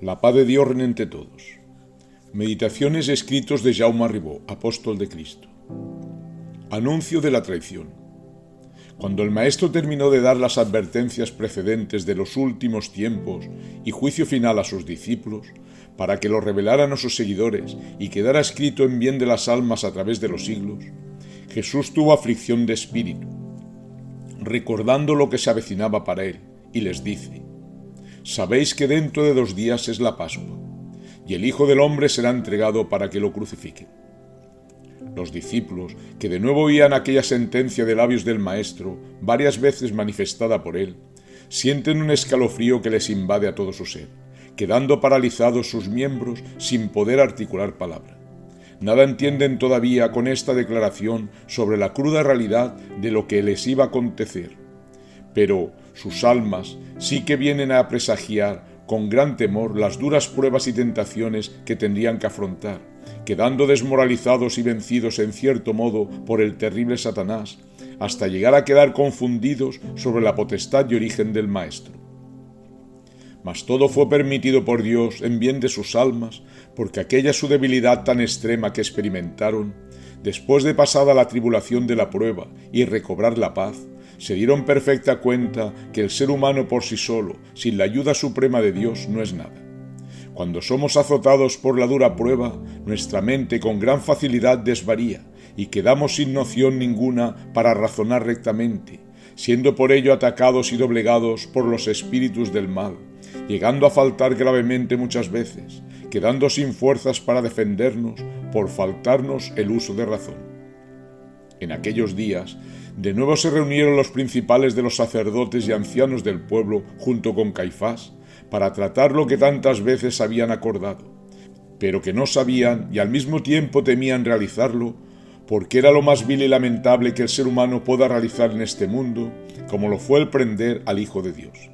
La paz de Dios reine entre todos. Meditaciones escritos de Jaume Ribó, apóstol de Cristo. Anuncio de la traición. Cuando el Maestro terminó de dar las advertencias precedentes de los últimos tiempos y juicio final a sus discípulos, para que lo revelaran a sus seguidores y quedara escrito en bien de las almas a través de los siglos, Jesús tuvo aflicción de espíritu, recordando lo que se avecinaba para él, y les dice: «Sabéis que dentro de 2 días es la Pascua, y el Hijo del Hombre será entregado para que lo crucifiquen». Los discípulos, que de nuevo oían aquella sentencia de labios del Maestro, varias veces manifestada por él, sienten un escalofrío que les invade a todo su ser, quedando paralizados sus miembros sin poder articular palabra. Nada entienden todavía con esta declaración sobre la cruda realidad de lo que les iba a acontecer. Pero sus almas sí que vienen a presagiar con gran temor las duras pruebas y tentaciones que tendrían que afrontar, quedando desmoralizados y vencidos en cierto modo por el terrible Satanás, hasta llegar a quedar confundidos sobre la potestad y origen del Maestro. Mas todo fue permitido por Dios en bien de sus almas, porque aquella su debilidad tan extrema que experimentaron, después de pasada la tribulación de la prueba y recobrar la paz, se dieron perfecta cuenta que el ser humano por sí solo, sin la ayuda suprema de Dios, no es nada. Cuando somos azotados por la dura prueba, nuestra mente con gran facilidad desvaría y quedamos sin noción ninguna para razonar rectamente, siendo por ello atacados y doblegados por los espíritus del mal, llegando a faltar gravemente muchas veces, quedando sin fuerzas para defendernos por faltarnos el uso de razón. En aquellos días, de nuevo se reunieron los principales de los sacerdotes y ancianos del pueblo junto con Caifás para tratar lo que tantas veces habían acordado, pero que no sabían y al mismo tiempo temían realizarlo, porque era lo más vil y lamentable que el ser humano pueda realizar en este mundo, como lo fue el prender al Hijo de Dios.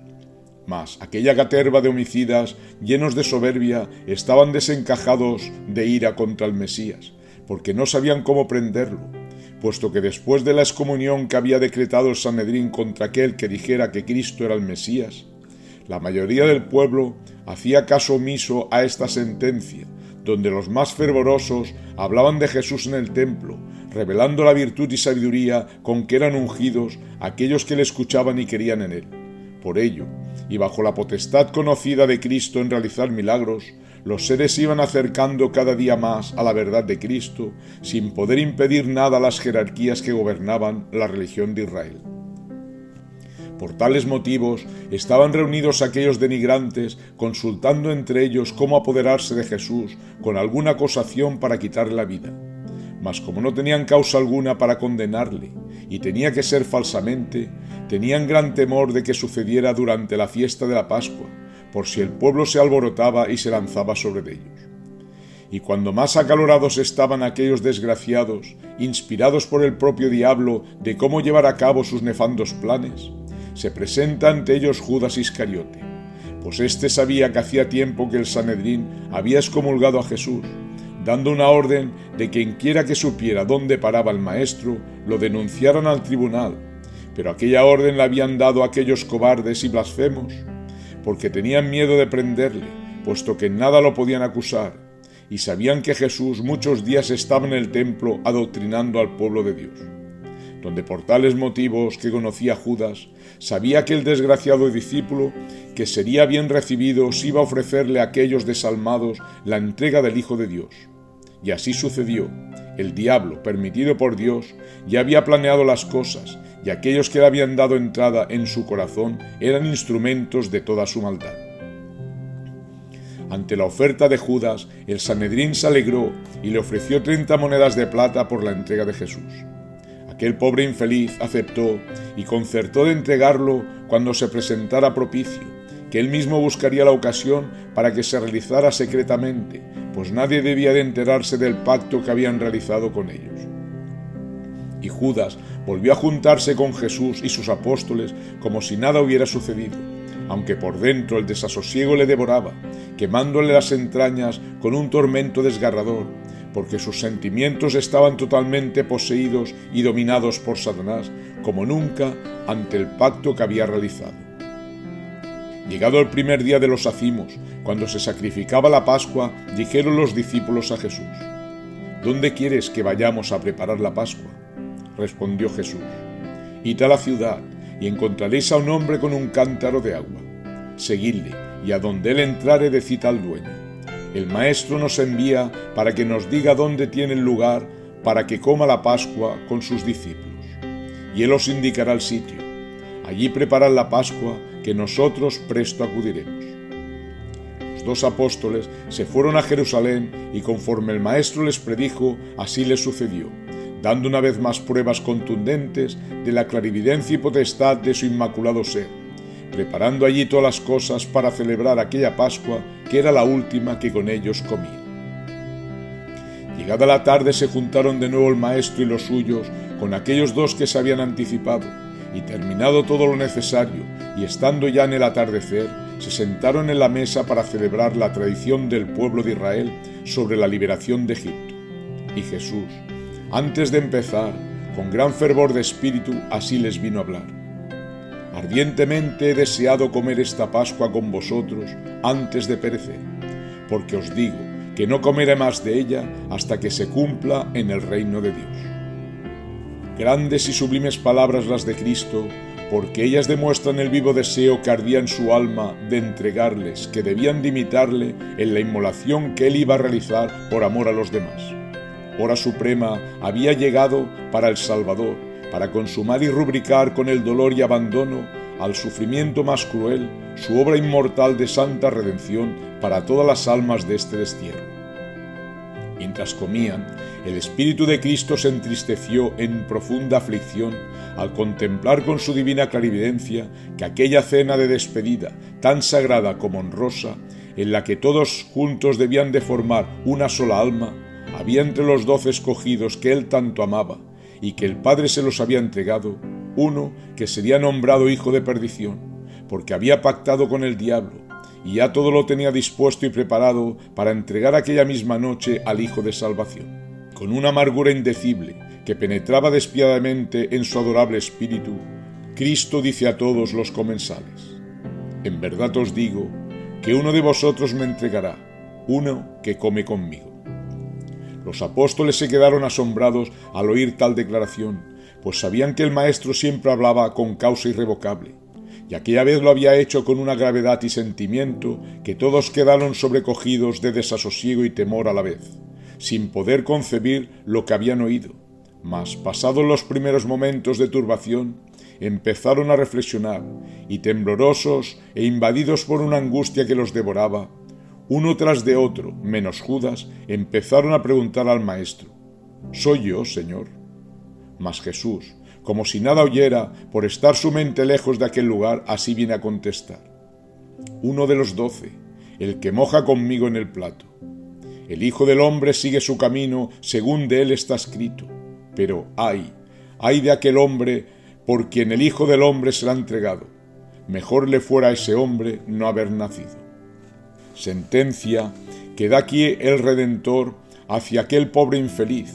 Mas aquella caterva de homicidas, llenos de soberbia, estaban desencajados de ira contra el Mesías, porque no sabían cómo prenderlo, puesto que después de la excomunión que había decretado el Sanedrín contra aquel que dijera que Cristo era el Mesías, la mayoría del pueblo hacía caso omiso a esta sentencia, donde los más fervorosos hablaban de Jesús en el templo, revelando la virtud y sabiduría con que eran ungidos aquellos que le escuchaban y querían en él. Por ello, y bajo la potestad conocida de Cristo en realizar milagros, los seres iban acercando cada día más a la verdad de Cristo, sin poder impedir nada a las jerarquías que gobernaban la religión de Israel. Por tales motivos estaban reunidos aquellos denigrantes, consultando entre ellos cómo apoderarse de Jesús con alguna acusación para quitarle la vida. Mas como no tenían causa alguna para condenarle, y tenía que ser falsamente, tenían gran temor de que sucediera durante la fiesta de la Pascua, por si el pueblo se alborotaba y se lanzaba sobre ellos. Y cuando más acalorados estaban aquellos desgraciados, inspirados por el propio diablo de cómo llevar a cabo sus nefandos planes, se presenta ante ellos Judas Iscariote, pues éste sabía que hacía tiempo que el Sanedrín había excomulgado a Jesús, dando una orden de que quienquiera que supiera dónde paraba el Maestro, lo denunciaran al tribunal, pero aquella orden la habían dado aquellos cobardes y blasfemos, porque tenían miedo de prenderle, puesto que en nada lo podían acusar, y sabían que Jesús muchos días estaba en el templo adoctrinando al pueblo de Dios, donde por tales motivos que conocía Judas, sabía que el desgraciado discípulo, que sería bien recibido si iba a ofrecerle a aquellos desalmados la entrega del Hijo de Dios. Y así sucedió. El diablo, permitido por Dios, ya había planeado las cosas, y aquellos que le habían dado entrada en su corazón eran instrumentos de toda su maldad. Ante la oferta de Judas, el Sanedrín se alegró y le ofreció 30 monedas de plata por la entrega de Jesús. Aquel pobre infeliz aceptó y concertó de entregarlo cuando se presentara propicio, que él mismo buscaría la ocasión para que se realizara secretamente, pues nadie debía de enterarse del pacto que habían realizado con ellos. Y Judas volvió a juntarse con Jesús y sus apóstoles como si nada hubiera sucedido, aunque por dentro el desasosiego le devoraba, quemándole las entrañas con un tormento desgarrador, porque sus sentimientos estaban totalmente poseídos y dominados por Satanás, como nunca ante el pacto que había realizado. Llegado el primer día de los ázimos, cuando se sacrificaba la Pascua, dijeron los discípulos a Jesús: ¿Dónde quieres que vayamos a preparar la Pascua? Respondió Jesús: Id a la ciudad y encontraréis a un hombre con un cántaro de agua. Seguidle, y a donde él entrare decid al dueño: el Maestro nos envía para que nos diga dónde tiene el lugar para que coma la Pascua con sus discípulos. Y él os indicará el sitio. Allí preparad la Pascua, que nosotros presto acudiremos. Los 2 apóstoles se fueron a Jerusalén y conforme el Maestro les predijo, así les sucedió, dando una vez más pruebas contundentes de la clarividencia y potestad de su inmaculado ser, preparando allí todas las cosas para celebrar aquella Pascua que era la última que con ellos comían. Llegada la tarde se juntaron de nuevo el Maestro y los suyos con aquellos 2 que se habían anticipado, y terminado todo lo necesario, y estando ya en el atardecer, se sentaron en la mesa para celebrar la tradición del pueblo de Israel sobre la liberación de Egipto. Y Jesús, antes de empezar, con gran fervor de espíritu, así les vino a hablar: ardientemente he deseado comer esta Pascua con vosotros antes de perecer, porque os digo que no comeré más de ella hasta que se cumpla en el reino de Dios. Grandes y sublimes palabras las de Cristo, porque ellas demuestran el vivo deseo que ardía en su alma de entregarles, que debían de imitarle en la inmolación que él iba a realizar por amor a los demás. Hora suprema había llegado para el Salvador, para consumar y rubricar con el dolor y abandono al sufrimiento más cruel su obra inmortal de santa redención para todas las almas de este destierro. Mientras comían, el Espíritu de Cristo se entristeció en profunda aflicción al contemplar con su divina clarividencia que aquella cena de despedida, tan sagrada como honrosa, en la que todos juntos debían de formar una sola alma, había entre los 12 escogidos que él tanto amaba y que el Padre se los había entregado, uno que sería nombrado hijo de perdición, porque había pactado con el diablo, y ya todo lo tenía dispuesto y preparado para entregar aquella misma noche al Hijo de Salvación. Con una amargura indecible que penetraba despiadadamente en su adorable espíritu, Cristo dice a todos los comensales: en verdad os digo que uno de vosotros me entregará, uno que come conmigo. Los apóstoles se quedaron asombrados al oír tal declaración, pues sabían que el Maestro siempre hablaba con causa irrevocable, y aquella vez lo había hecho con una gravedad y sentimiento que todos quedaron sobrecogidos de desasosiego y temor a la vez, sin poder concebir lo que habían oído. Mas, pasados los primeros momentos de turbación, empezaron a reflexionar, y temblorosos e invadidos por una angustia que los devoraba, uno tras de otro, menos Judas, empezaron a preguntar al Maestro: ¿soy yo, Señor? Mas Jesús, como si nada oyera, por estar su mente lejos de aquel lugar, así viene a contestar: uno de los 12, el que moja conmigo en el plato. El Hijo del Hombre sigue su camino según de él está escrito, pero ay de aquel hombre por quien el Hijo del Hombre será entregado. Mejor le fuera a ese hombre no haber nacido. Sentencia que da aquí el Redentor hacia aquel pobre infeliz.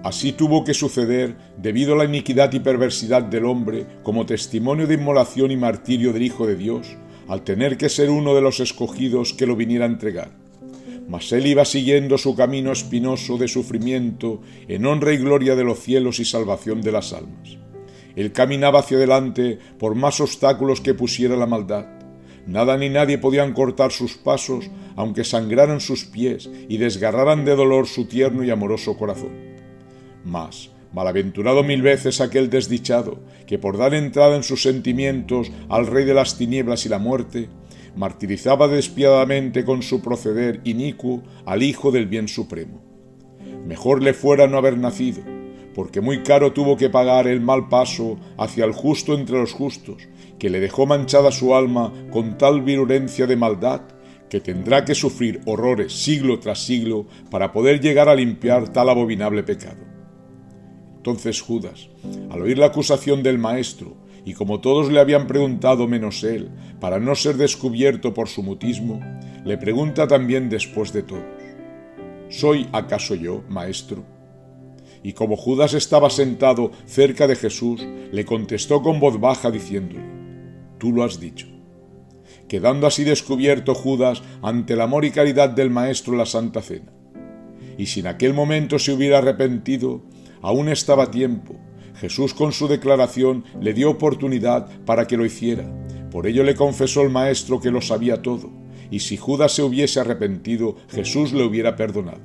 Así tuvo que suceder debido a la iniquidad y perversidad del hombre como testimonio de inmolación y martirio del Hijo de Dios, al tener que ser uno de los escogidos que lo viniera a entregar. Mas él iba siguiendo su camino espinoso de sufrimiento en honra y gloria de los cielos y salvación de las almas. Él caminaba hacia adelante por más obstáculos que pusiera la maldad. Nada ni nadie podían cortar sus pasos, aunque sangraran sus pies y desgarraran de dolor su tierno y amoroso corazón. Mas, malaventurado 1000 veces aquel desdichado, que por dar entrada en sus sentimientos al rey de las tinieblas y la muerte, martirizaba despiadadamente con su proceder inicuo al Hijo del bien supremo. Mejor le fuera no haber nacido, porque muy caro tuvo que pagar el mal paso hacia el justo entre los justos, que le dejó manchada su alma con tal virulencia de maldad, que tendrá que sufrir horrores siglo tras siglo para poder llegar a limpiar tal abominable pecado. Entonces Judas, al oír la acusación del Maestro, y como todos le habían preguntado menos él, para no ser descubierto por su mutismo, le pregunta también después de todos: ¿soy acaso yo, Maestro? Y como Judas estaba sentado cerca de Jesús, le contestó con voz baja diciéndole: tú lo has dicho. quedando así descubierto Judas ante el amor y caridad del Maestro en la Santa Cena. Y si en aquel momento se hubiera arrepentido, aún estaba a tiempo. Jesús con su declaración le dio oportunidad para que lo hiciera. Por ello le confesó el Maestro que lo sabía todo, y si Judas se hubiese arrepentido, Jesús le hubiera perdonado.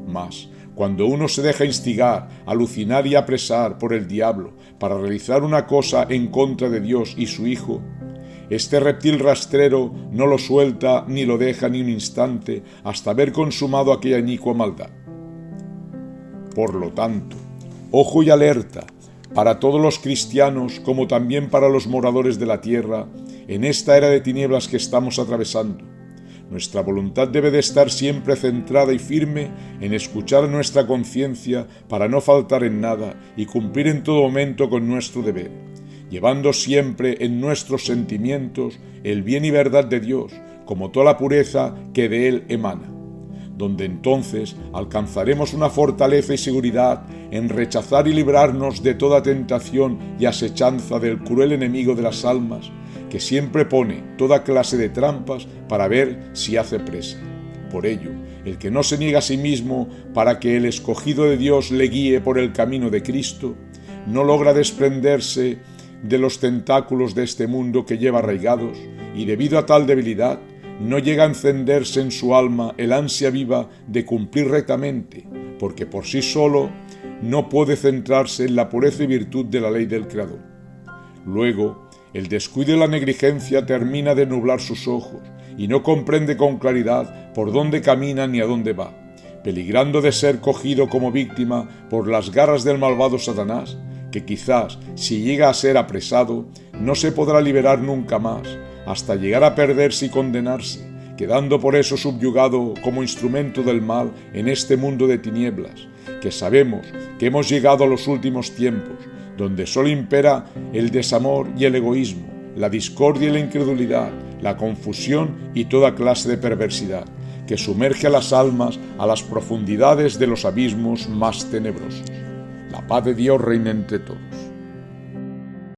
Mas, cuando uno se deja instigar, alucinar y apresar por el diablo para realizar una cosa en contra de Dios y su Hijo, este reptil rastrero no lo suelta ni lo deja ni un instante hasta haber consumado aquella inicua maldad. Por lo tanto, ojo y alerta para todos los cristianos como también para los moradores de la tierra en esta era de tinieblas que estamos atravesando. Nuestra voluntad debe de estar siempre centrada y firme en escuchar nuestra conciencia para no faltar en nada y cumplir en todo momento con nuestro deber, llevando siempre en nuestros sentimientos el bien y verdad de Dios, como toda la pureza que de Él emana, donde entonces alcanzaremos una fortaleza y seguridad en rechazar y librarnos de toda tentación y asechanza del cruel enemigo de las almas, que siempre pone toda clase de trampas para ver si hace presa. Por ello, el que no se niega a sí mismo para que el escogido de Dios le guíe por el camino de Cristo, no logra desprenderse de los tentáculos de este mundo que lleva arraigados, y debido a tal debilidad, no llega a encenderse en su alma el ansia viva de cumplir rectamente, porque por sí solo no puede centrarse en la pureza y virtud de la ley del Creador. Luego, el descuido y la negligencia termina de nublar sus ojos y no comprende con claridad por dónde camina ni a dónde va, peligrando de ser cogido como víctima por las garras del malvado Satanás, que quizás, si llega a ser apresado, no se podrá liberar nunca más, hasta llegar a perderse y condenarse, quedando por eso subyugado como instrumento del mal en este mundo de tinieblas, que sabemos que hemos llegado a los últimos tiempos, donde solo impera el desamor y el egoísmo, la discordia y la incredulidad, la confusión y toda clase de perversidad, que sumerge a las almas a las profundidades de los abismos más tenebrosos. La paz de Dios reina entre todos.